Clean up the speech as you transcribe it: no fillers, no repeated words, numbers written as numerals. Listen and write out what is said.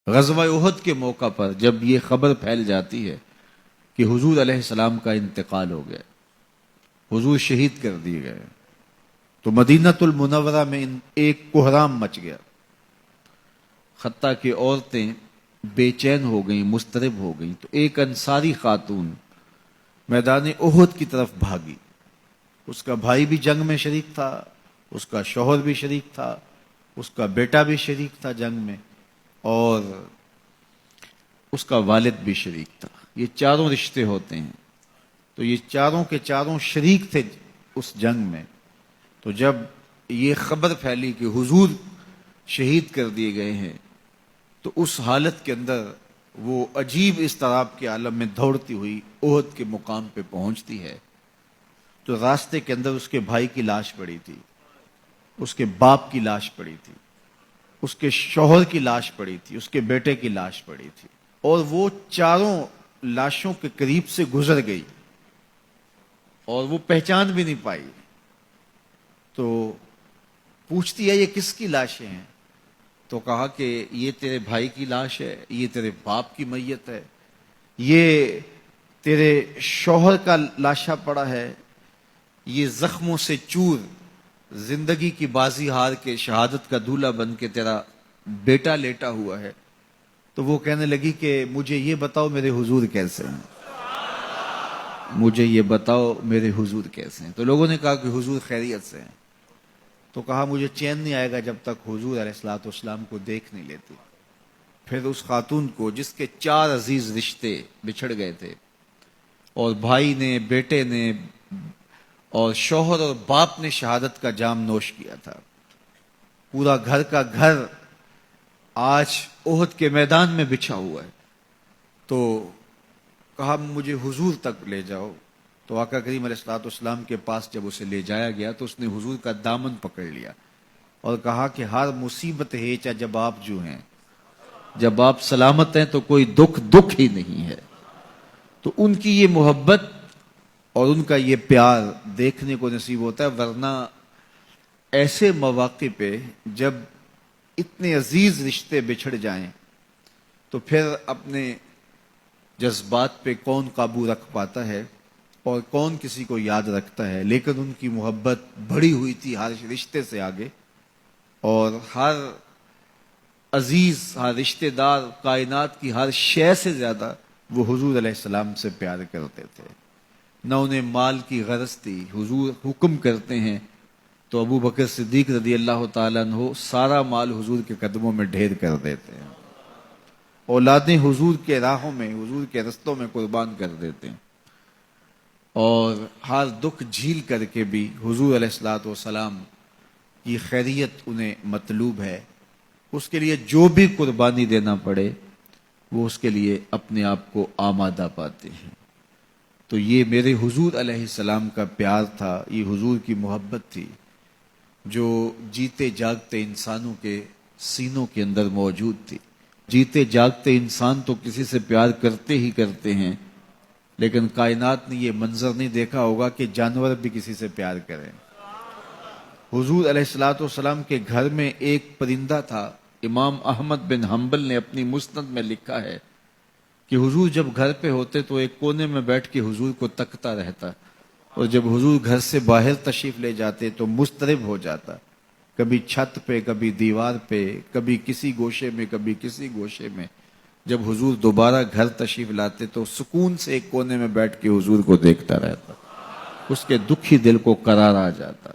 غزوہ احد کے موقع پر جب یہ خبر پھیل جاتی ہے کہ حضور علیہ السلام کا انتقال ہو گیا، حضور شہید کر دیے گئے، تو مدینہ المنورہ میں ایک کوہرام مچ گیا، حتیٰ کہ عورتیں بے چین ہو گئیں، مضطرب ہو گئیں۔ تو ایک انصاری خاتون میدان احد کی طرف بھاگی، اس کا بھائی بھی جنگ میں شریک تھا، اس کا شوہر بھی شریک تھا، اس کا بیٹا بھی شریک تھا جنگ میں، اور اس کا والد بھی شریک تھا۔ یہ چاروں رشتے ہوتے ہیں، تو یہ چاروں کے چاروں شریک تھے اس جنگ میں۔ تو جب یہ خبر پھیلی کہ حضور شہید کر دیے گئے ہیں، تو اس حالت کے اندر وہ عجیب اضطراب کے عالم میں دوڑتی ہوئی احد کے مقام پہ پہنچتی ہے، تو راستے کے اندر اس کے بھائی کی لاش پڑی تھی، اس کے باپ کی لاش پڑی تھی، اس کے شوہر کی لاش پڑی تھی، اس کے بیٹے کی لاش پڑی تھی، اور وہ چاروں لاشوں کے قریب سے گزر گئی اور وہ پہچان بھی نہیں پائی۔ تو پوچھتی ہے یہ کس کی لاشیں ہیں؟ تو کہا کہ یہ تیرے بھائی کی لاش ہے، یہ تیرے باپ کی میت ہے، یہ تیرے شوہر کا لاشا پڑا ہے، یہ زخموں سے چور زندگی کی بازی ہار کے شہادت کا دولہا بن کے تیرا بیٹا لیٹا ہوا ہے۔ تو وہ کہنے لگی کہ مجھے یہ بتاؤ میرے حضور کیسے ہیں، مجھے یہ بتاؤ میرے حضور کیسے ہیں۔ تو لوگوں نے کہا کہ حضور خیریت سے ہیں۔ تو کہا مجھے چین نہیں آئے گا جب تک حضور علیہ الصلوۃ والسلام کو دیکھ نہیں لیتی۔ پھر اس خاتون کو جس کے 4 عزیز رشتے بچھڑ گئے تھے، اور بھائی نے، بیٹے نے، اور شوہر اور باپ نے شہادت کا جام نوش کیا تھا، پورا گھر کا گھر آج احد کے میدان میں بچھا ہوا ہے، تو کہا مجھے حضور تک لے جاؤ۔ تو آقا کریم علیہ الصلوۃ والسلام کے پاس جب اسے لے جایا گیا تو اس نے حضور کا دامن پکڑ لیا اور کہا کہ ہر مصیبت ہے چا جب آپ جو ہیں، جب آپ سلامت ہیں تو کوئی دکھ ہی نہیں ہے۔ تو ان کی یہ محبت اور ان کا یہ پیار دیکھنے کو نصیب ہوتا ہے، ورنہ ایسے مواقع پہ جب اتنے عزیز رشتے بچھڑ جائیں تو پھر اپنے جذبات پہ کون قابو رکھ پاتا ہے اور کون کسی کو یاد رکھتا ہے۔ لیکن ان کی محبت بڑھی ہوئی تھی ہر رشتے سے آگے، اور ہر عزیز، ہر رشتے دار، کائنات کی ہر شے سے زیادہ وہ حضور علیہ السلام سے پیار کرتے تھے۔ نہ انہیں مال کی غرض تھی۔ حضور حکم کرتے ہیں تو ابو بکر صدیق رضی اللہ تعالیٰ عنہ سارا مال حضور کے قدموں میں ڈھیر کر دیتے ہیں، اولادیں حضور کے راہوں میں، حضور کے رستوں میں قربان کر دیتے ہیں، اور ہر دکھ جھیل کر کے بھی حضور علیہ الصلوۃ والسلام کی خیریت انہیں مطلوب ہے۔ اس کے لیے جو بھی قربانی دینا پڑے وہ اس کے لیے اپنے آپ کو آمادہ پاتے ہیں۔ تو یہ میرے حضور علیہ السلام کا پیار تھا، یہ حضور کی محبت تھی جو جیتے جاگتے انسانوں کے سینوں کے اندر موجود تھی۔ جیتے جاگتے انسان تو کسی سے پیار کرتے ہی کرتے ہیں، لیکن کائنات نے یہ منظر نہیں دیکھا ہوگا کہ جانور بھی کسی سے پیار کریں۔ حضور علیہ الصلوۃ والسلام کے گھر میں ایک پرندہ تھا۔ امام احمد بن حنبل نے اپنی مسند میں لکھا ہے کہ حضور جب گھر پہ ہوتے تو ایک کونے میں بیٹھ کے حضور کو تکتا رہتا، اور جب حضور گھر سے باہر تشریف لے جاتے تو مضطرب ہو جاتا، کبھی چھت پہ، کبھی دیوار پہ، کبھی کسی گوشے میں، کبھی کسی گوشے میں۔ جب حضور دوبارہ گھر تشریف لاتے تو سکون سے ایک کونے میں بیٹھ کے حضور کو دیکھتا رہتا، اس کے دکھی دل کو قرار آ جاتا۔